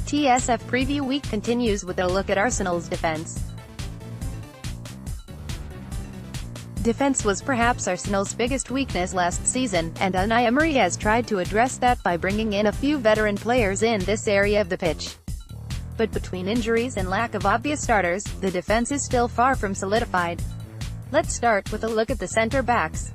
TSF Preview week continues with a look at Arsenal's defence. Defence was perhaps Arsenal's biggest weakness last season, and Unai Emery has tried to address that by bringing in a few veteran players in this area of the pitch. But between injuries and lack of obvious starters, the defence is still far from solidified. Let's start with a look at the centre-backs.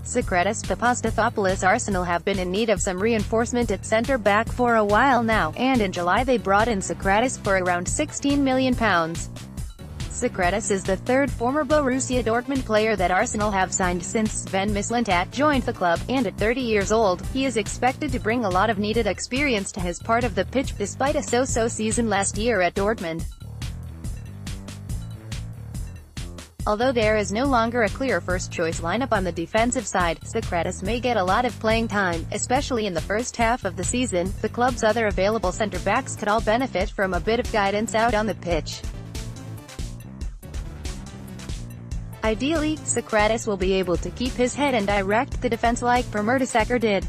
Sokratis Papastathopoulos Arsenal have been in need of some reinforcement at centre-back for a while now, and in July they brought in Sokratis for around £16 million. Sokratis is the third former Borussia Dortmund player that Arsenal have signed since Sven Mislintat joined the club, and at 30 years old, he is expected to bring a lot of needed experience to his part of the pitch, despite a so-so season last year at Dortmund. Although there is no longer a clear first-choice lineup on the defensive side, Sokratis may get a lot of playing time, especially in the first half of the season. The club's other available centre-backs could all benefit from a bit of guidance out on the pitch. Ideally, Sokratis will be able to keep his head and direct the defense like Mertesacker did.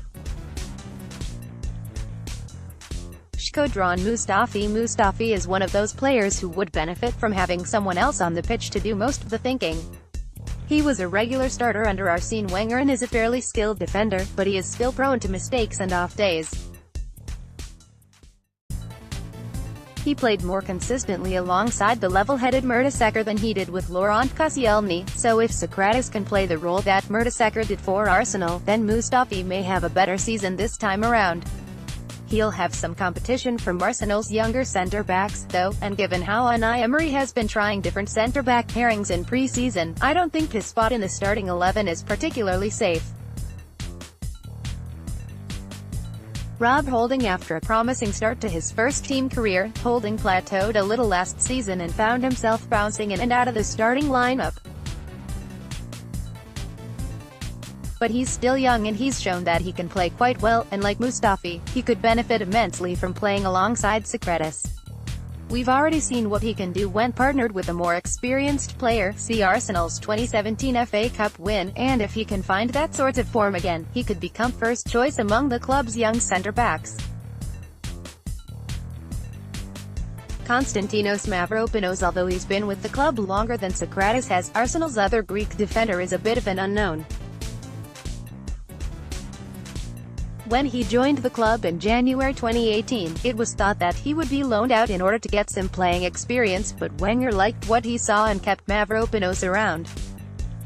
Shkodran Mustafi is one of those players who would benefit from having someone else on the pitch to do most of the thinking. He was a regular starter under Arsene Wenger and is a fairly skilled defender, but he is still prone to mistakes and off days. He played more consistently alongside the level-headed Mertesacker than he did with Laurent Koscielny, so if Sokratis can play the role that Mertesacker did for Arsenal, then Mustafi may have a better season this time around. He'll have some competition from Arsenal's younger centre-backs, though, and given how Unai Emery has been trying different centre-back pairings in pre-season, I don't think his spot in the starting 11 is particularly safe. Rob Holding. After a promising start to his first-team career, Holding plateaued a little last season and found himself bouncing in and out of the starting lineup. But he's still young and he's shown that he can play quite well, and like Mustafi, he could benefit immensely from playing alongside Sokratis. We've already seen what he can do when partnered with a more experienced player, see Arsenal's 2017 FA Cup win, and if he can find that sort of form again, he could become first choice among the club's young centre-backs. Konstantinos Mavropanos. Although he's been with the club longer than Sokratis has, Arsenal's other Greek defender is a bit of an unknown. When he joined the club in January 2018, it was thought that he would be loaned out in order to get some playing experience, but Wenger liked what he saw and kept Mavropanos around.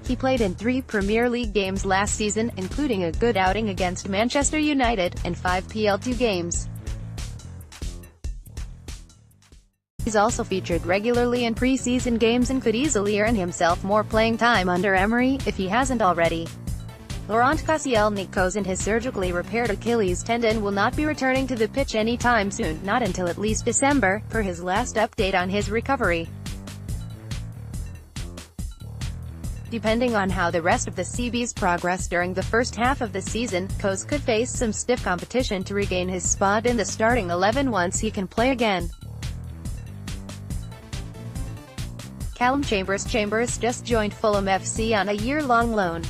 He played in 3 Premier League games last season, including a good outing against Manchester United, and 5 PL2 games. He's also featured regularly in pre-season games and could easily earn himself more playing time under Emery, if he hasn't already. Laurent Koscielny and his surgically repaired Achilles tendon will not be returning to the pitch anytime soon, not until at least December, per his last update on his recovery. Depending on how the rest of the CBs progress during the first half of the season, Kos could face some stiff competition to regain his spot in the starting 11 once he can play again. Callum Chambers just joined Fulham FC on a year-long loan.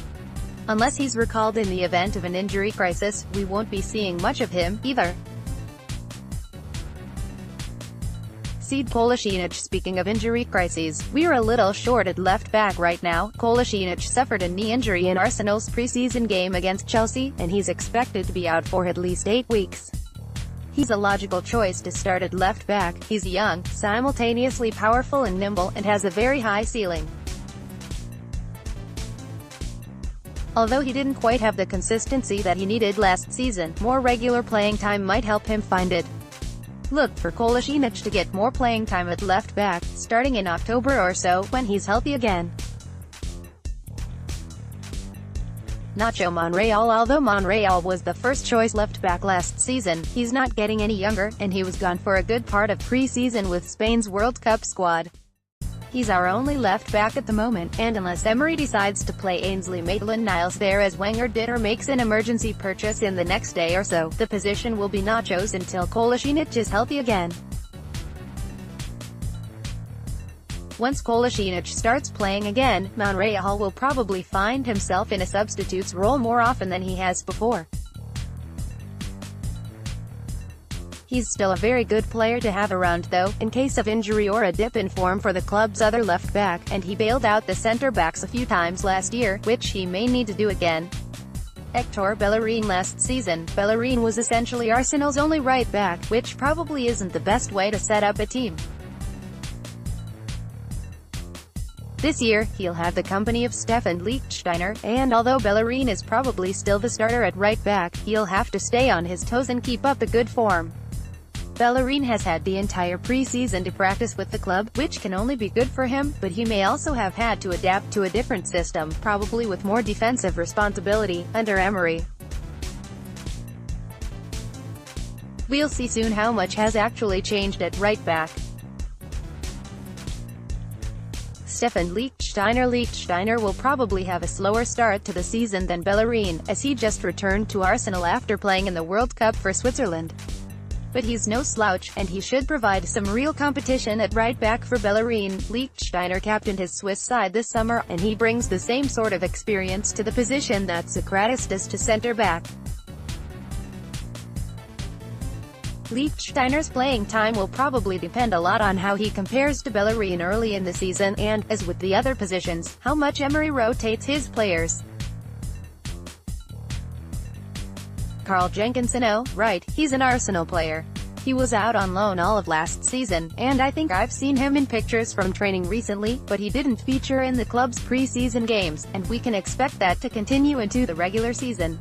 Unless he's recalled in the event of an injury crisis, we won't be seeing much of him, either. Sead Kolasinac. Speaking of injury crises, we're a little short at left-back right now. Kolasinac suffered a knee injury in Arsenal's pre-season game against Chelsea, and he's expected to be out for at least 8 weeks. He's a logical choice to start at left-back. He's young, simultaneously powerful and nimble, and has a very high ceiling. Although he didn't quite have the consistency that he needed last season, more regular playing time might help him find it. Look for Kolasinac to get more playing time at left-back, starting in October or so, when he's healthy again. Nacho Monreal. Although Monreal was the first-choice left-back last season, he's not getting any younger, and he was gone for a good part of pre-season with Spain's World Cup squad. He's our only left-back at the moment, and unless Emery decides to play Ainsley Maitland-Niles there as Wenger did or makes an emergency purchase in the next day or so, the position will be Nacho's until Kolasinac is healthy again. Once Kolasinac starts playing again, Monreal will probably find himself in a substitute's role more often than he has before. He's still a very good player to have around though, in case of injury or a dip in form for the club's other left back, and he bailed out the centre-backs a few times last year, which he may need to do again. Hector Bellerin. Last season, Bellerin was essentially Arsenal's only right back, which probably isn't the best way to set up a team. This year, he'll have the company of Stefan Lichtsteiner, and although Bellerin is probably still the starter at right back, he'll have to stay on his toes and keep up the good form. Bellerin has had the entire pre-season to practice with the club, which can only be good for him, but he may also have had to adapt to a different system, probably with more defensive responsibility, under Emery. We'll see soon how much has actually changed at right back. Stefan Lichtsteiner will probably have a slower start to the season than Bellerin, as he just returned to Arsenal after playing in the World Cup for Switzerland. But he's no slouch, and he should provide some real competition at right back for Bellerin. Lichtsteiner captained his Swiss side this summer, and he brings the same sort of experience to the position that Sokratis does to centre-back. Lichtsteiner's playing time will probably depend a lot on how he compares to Bellerin early in the season, and, as with the other positions, how much Emery rotates his players. Carl Jenkinson. Oh, right, he's an Arsenal player. He was out on loan all of last season, and I think I've seen him in pictures from training recently, but he didn't feature in the club's pre-season games, and we can expect that to continue into the regular season.